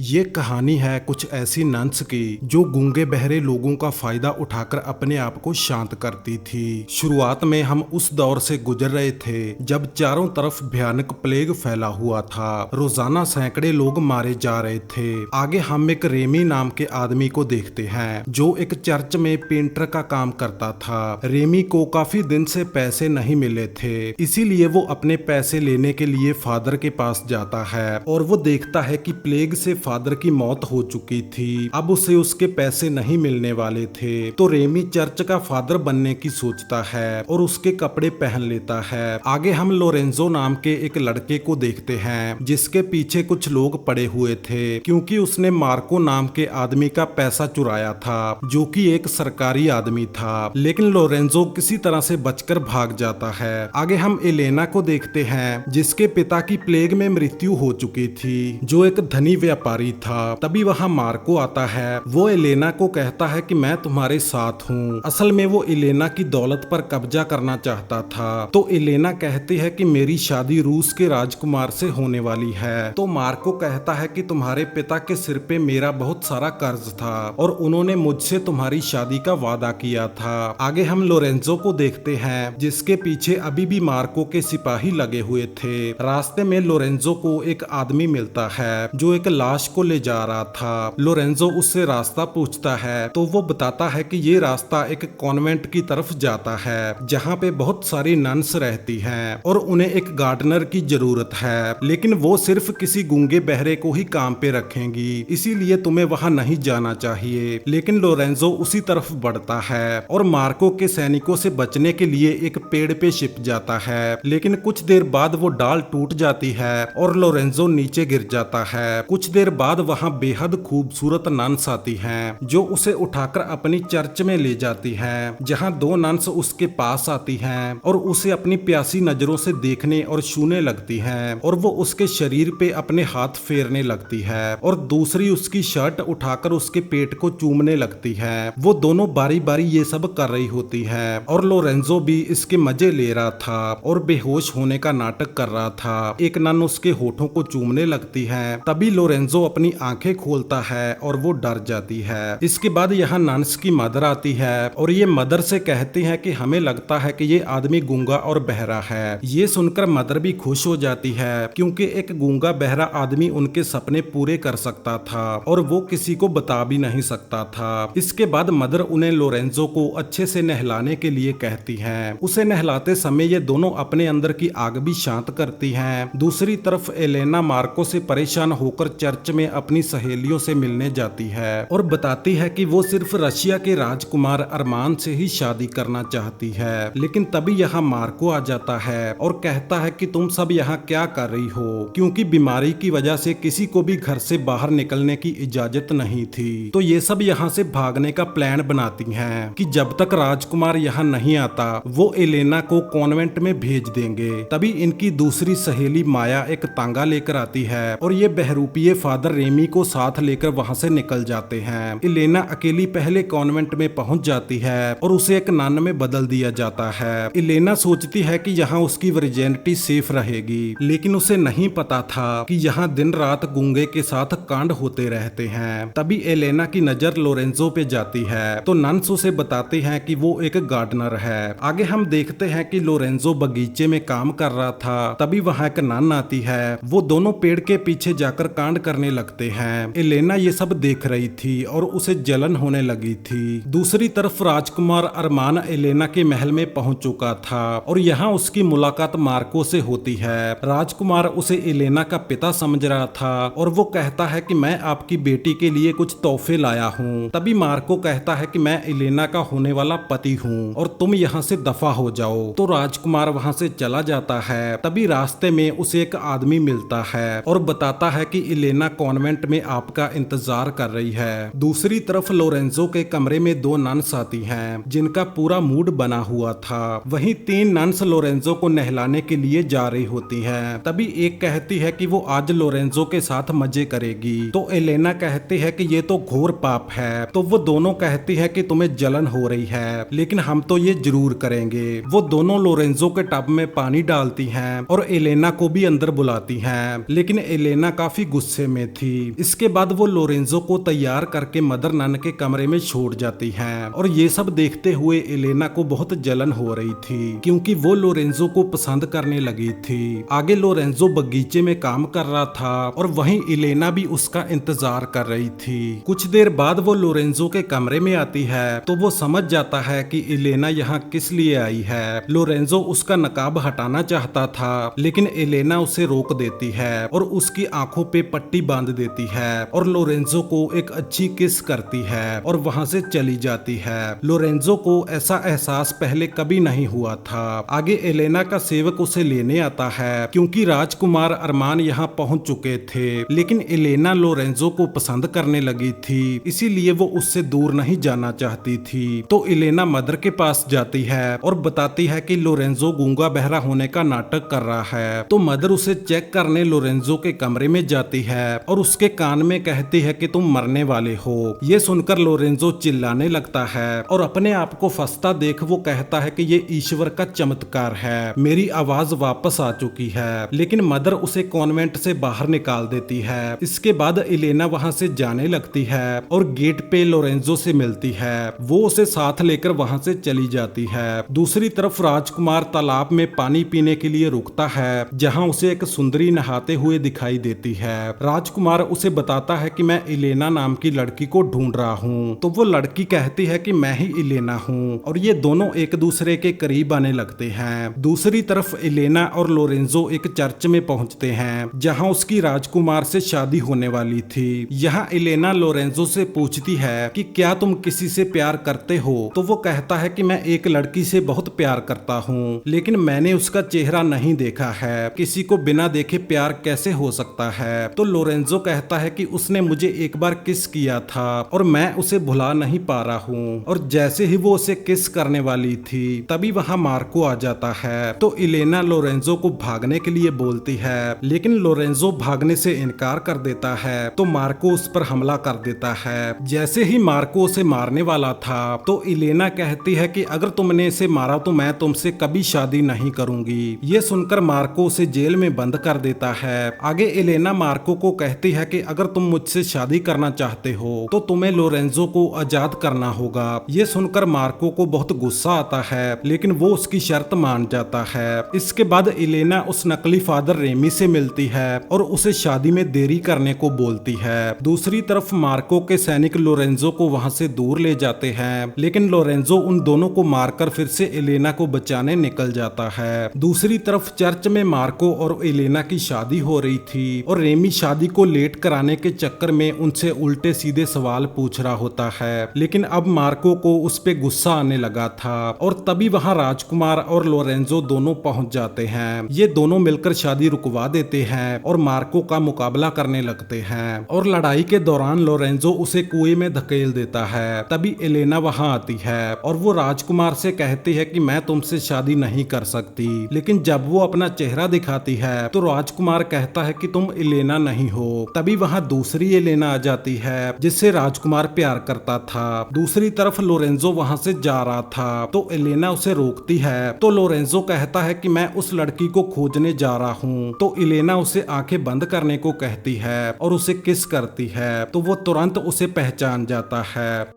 ये कहानी है कुछ ऐसी नन्स की जो गूंगे बहरे लोगों का फायदा उठाकर अपने आप को शांत करती थी। शुरुआत में हम उस दौर से गुजर रहे थे जब चारों तरफ भयानक प्लेग फैला हुआ था। रोजाना सैकड़े लोग मारे जा रहे थे। आगे हम एक रेमी नाम के आदमी को देखते हैं जो एक चर्च में पेंटर का काम करता था। रेमी को काफी दिन से पैसे नहीं मिले थे, इसीलिए वो अपने पैसे लेने के लिए फादर के पास जाता है और वो देखता है कि प्लेग से फादर की मौत हो चुकी थी। अब उसे उसके पैसे नहीं मिलने वाले थे, तो रेमी चर्च का फादर बनने की सोचता है और उसके कपड़े पहन लेता है। आगे हम लोरेंजो नाम के एक लड़के को देखते हैं जिसके पीछे कुछ लोग पड़े हुए थे क्योंकि उसने मार्को नाम के आदमी का पैसा चुराया था जो कि एक सरकारी आदमी था। लेकिन लोरेंजो किसी तरह से बचकर भाग जाता है। आगे हम एलेना को देखते हैं जिसके पिता की प्लेग में मृत्यु हो चुकी थी, जो एक धनी व्यापारी था। तभी वहां मार्को आता है। वो एलेना को कहता है कि मैं तुम्हारे साथ हूँ। असल में वो एलेना की दौलत पर कब्जा करना चाहता था। तो एलेना कहती है कि मेरी शादी रूस के राजकुमार से होने वाली है। तो मार्को कहता है कि तुम्हारे पिता के सिर पे मेरा बहुत सारा कर्ज था और उन्होंने मुझसे तुम्हारी शादी का वादा किया था। आगे हम लोरेंजो को देखते हैं जिसके पीछे अभी भी मार्को के सिपाही लगे हुए थे। रास्ते में लोरेंजो को एक आदमी मिलता है जो एक लाश को ले जा रहा था। लोरेंजो उससे रास्ता पूछता है तो वो बताता है कि ये रास्ता एक कॉन्वेंट की तरफ जाता है जहाँ पे बहुत सारी नन्स रहती हैं और उन्हें एक गार्डनर की जरूरत है, लेकिन वो सिर्फ किसी गूंगे बहरे को ही काम पे रखेंगी, इसीलिए तुम्हें वहाँ नहीं जाना चाहिए। लेकिन लोरेंजो उसी तरफ बढ़ता है और मार्को के सैनिकों से बचने के लिए एक पेड़ पे छिप जाता है। लेकिन कुछ देर बाद वो डाल टूट जाती है और लोरेंजो नीचे गिर जाता है। कुछ देर बाद वहाँ बेहद खूबसूरत नन्स आती हैं जो उसे उठाकर अपनी चर्च में ले जाती हैं, जहाँ दो नन्स उसके पास आती हैं और उसे अपनी प्यासी नजरों से देखने और छूने लगती हैं और वो उसके शरीर पे अपने हाथ फेरने लगती है और दूसरी उसकी शर्ट उठाकर उसके पेट को चूमने लगती है। वो दोनों बारी बारी ये सब कर रही होती है और लोरेंजो भी इसके मजे ले रहा था और बेहोश होने का नाटक कर रहा था। एक नन उसके होठों को चूमने लगती है। तभी लोरेंजो अपनी आंखें खोलता है और वो डर जाती है। इसके बाद यहाँ नन्स की मदर आती है और ये मदर से कहती है कि हमें लगता है कि ये आदमी गूंगा और बहरा है। ये सुनकर मदर भी खुश हो जाती है क्योंकि एक गूंगा बहरा आदमी उनके सपने पूरे कर सकता था और वो किसी को बता भी नहीं सकता था। इसके बाद मदर उन्हें लोरेंजो को अच्छे से नहलाने के लिए कहती है। उसे नहलाते समय ये दोनों अपने अंदर की आग भी शांत करती हैं। दूसरी तरफ एलेना मार्को से परेशान होकर चर्च में अपनी सहेलियों से मिलने जाती है और बताती है कि वो सिर्फ रशिया के राजकुमार अरमान से ही शादी करना चाहती है। लेकिन तभी यहाँ मार्को आ जाता है और कहता है कि तुम सब यहाँ क्या कर रही हो, क्योंकि बीमारी की वजह से किसी को भी घर से बाहर निकलने की इजाजत नहीं थी। तो ये सब यहाँ से भागने का प्लान बनाती हैं कि जब तक राजकुमार यहाँ नहीं आता वो एलेना को कॉन्वेंट में भेज देंगे। तभी इनकी दूसरी सहेली माया एक तांगा लेकर आती है और ये बहरूपीय फादर रेमी को साथ लेकर वहाँ से निकल जाते हैं। एलेना अकेली पहले कॉन्वेंट में पहुँच जाती है और उसे एक नन में बदल दिया जाता है। एलेना सोचती है कि यहाँ उसकी वर्जिनिटी सेफ रहेगी, लेकिन उसे नहीं पता था कि यहाँ दिन रात गूंगे के साथ कांड होते रहते हैं। तभी एलेना की नजर लोरेंजो पे जाती है तो नन्स उसे बताते हैं कि वो एक गार्डनर है। आगे हम देखते हैं कि लोरेंजो बगीचे में काम कर रहा था। तभी वहाँ एक नन आती है। वो दोनों पेड़ के पीछे जाकर कांड करने लगते हैं। एलेना ये सब देख रही थी और उसे जलन होने लगी थी। दूसरी तरफ राजकुमार अरमान एलेना के महल में पहुंच चुका था और यहाँ उसकी मुलाकात मार्को से होती है। राजकुमार उसे एलेना का पिता समझ रहा था और वो कहता है कि मैं आपकी बेटी के लिए कुछ तोहफे लाया हूँ। तभी मार्को कहता है कि मैं एलेना का होने वाला पति हूँ और तुम यहाँ से दफा हो जाओ। तो राजकुमार वहाँ से चला जाता है। तभी रास्ते में उसे एक आदमी मिलता है और बताता है कि एलेना कॉन्वेंट में आपका इंतजार कर रही है। दूसरी तरफ लोरेंजो के कमरे में दो नन्स आती हैं जिनका पूरा मूड बना हुआ था। वहीं तीन नन्स लोरेंजो को नहलाने के लिए जा रही होती हैं। तभी एक कहती है कि वो आज लोरेंजो के साथ मजे करेगी। तो एलेना कहती है कि ये तो घोर पाप है। तो वो दोनों कहती है कि तुम्हें जलन हो रही है, लेकिन हम तो ये जरूर करेंगे। वो दोनों लोरेंजो के टब में पानी डालती हैं और एलेना को भी अंदर बुलाती हैं, लेकिन एलेना काफी गुस्से में थी। इसके बाद वो लोरेंजो को तैयार करके मदर नन के कमरे में छोड़ जाती हैं और ये सब देखते हुए एलेना को बहुत जलन हो रही थी क्योंकि वो लोरेंजो को पसंद करने लगी थी। आगे लोरेंजो बगीचे में काम कर रहा था और वहीं एलेना भी उसका इंतजार कर रही थी। कुछ देर बाद वो लोरेंजो के कमरे में आती है तो वो समझ जाता है कि एलेना यहाँ किस लिए आई है। लोरेंजो उसका नकाब हटाना चाहता था लेकिन एलेना उसे रोक देती है और उसकी आंखों पे पट्टी बांध देती है और लोरेंजो को एक अच्छी किस करती है और वहां से चली जाती है। लोरेंजो को ऐसा एहसास पहले कभी नहीं हुआ था। आगे एलेना का सेवक उसे लेने आता है क्योंकि राजकुमार अरमान यहाँ पहुंच चुके थे, लेकिन एलेना लोरेंजो को पसंद करने लगी थी, इसीलिए वो उससे दूर नहीं जाना चाहती थी। तो एलेना मदर के पास जाती है और बताती है कि लोरेंजो गूंगा बहरा होने का नाटक कर रहा है। तो मदर उसे चेक करने लोरेंजो के कमरे में जाती है और उसके कान में कहती है कि तुम मरने वाले हो। ये सुनकर लोरेंजो चिल्लाने लगता है और अपने आप को फंसता देख वो कहता है कि ये ईश्वर का चमत्कार है, मेरी आवाज वापस आ चुकी है। लेकिन मदर उसे कॉन्वेंट से बाहर निकाल देती है। इसके बाद एलेना वहां से जाने लगती है और गेट पे लोरेंजो से मिलती है। वो उसे साथ लेकर वहां से चली जाती है। दूसरी तरफ राजकुमार तालाब में पानी पीने के लिए रुकता है जहां उसे एक सुंदरी नहाते हुए दिखाई देती है। राजकुमार उसे बताता है कि मैं एलेना नाम की लड़की को ढूंढ रहा हूँ। तो वो लड़की कहती है कि मैं ही एलेना हूँ और ये दोनों एक दूसरे के करीब आने लगते हैं। दूसरी तरफ एलेना और लोरेंजो एक चर्च में पहुंचते हैं जहां उसकी राजकुमार से शादी होने वाली थी। यहाँ एलेना लोरेंजो से पूछती है कि क्या तुम किसी से प्यार करते हो? तो वो कहता है कि मैं एक लड़की से बहुत प्यार करता हूँ लेकिन मैंने उसका चेहरा नहीं देखा है, किसी को बिना देखे प्यार कैसे हो सकता है? तो लोरेंजो कहता है कि उसने मुझे एक बार किस किया था और मैं उसे भुला नहीं पा रहा हूँ। और जैसे ही वो उसे किस करने वाली थी तभी वहाँ मार्को आ जाता है। तो एलेना लोरेंजो को भागने के लिए बोलती है लेकिन लोरेंजो भागने से इनकार कर देता है। तो मार्को उस पर हमला कर देता है। जैसे ही मार्को उसे मारने वाला था तो एलेना कहती है कि अगर तुमने इसे मारा तो मैं तुमसे कभी शादी नहीं करूंगी। ये सुनकर मार्को उसे जेल में बंद कर देता है। आगे एलेना मार्को को कहती है कि अगर तुम मुझसे शादी करना चाहते हो तो तुम्हें लोरेंजो को आजाद करना होगा। ये सुनकर मार्को को बहुत गुस्सा आता है लेकिन वो उसकी शर्त मान जाता है। इसके बाद एलेना उस नकली फादर रेमी से मिलती है और उसे शादी में देरी करने को बोलती है। दूसरी तरफ मार्को के सैनिक लोरेंजो को वहां से दूर ले जाते हैं लेकिन लोरेंजो उन दोनों को मारकर फिर से एलेना को बचाने निकल जाता है। दूसरी तरफ चर्च में मार्को और एलेना की शादी हो रही थी और रेमी शादी को लेट कराने के चक्कर में उनसे उल्टे सीधे सवाल पूछ रहा होता है। लेकिन अब मार्को को उस पे गुस्सा आने लगा था और तभी वहां राजकुमार और लोरेंजो दोनों पहुंच जाते हैं। ये दोनों मिलकर शादी रुकवा देते हैं और मार्को का मुकाबला करने लगते हैं और लड़ाई के दौरान लोरेंजो उसे कुएं में धकेल देता है। तभी एलेना वहां आती है और वो राजकुमार से कहती है कि मैं तुमसे शादी नहीं कर सकती। लेकिन जब वो अपना चेहरा दिखाती है तो राजकुमार कहता है कि तुम एलेना नहीं हो। तभी वहां दूसरी एलेना आ जाती है जिससे राजकुमार प्यार करता था। दूसरी तरफ लोरेंजो वहां से जा रहा था तो एलेना उसे रोकती है। तो लोरेंजो कहता है कि मैं उस लड़की को खोजने जा रहा हूँ। तो एलेना उसे आंखें बंद करने को कहती है और उसे किस करती है तो वो तुरंत उसे पहचान जाता है।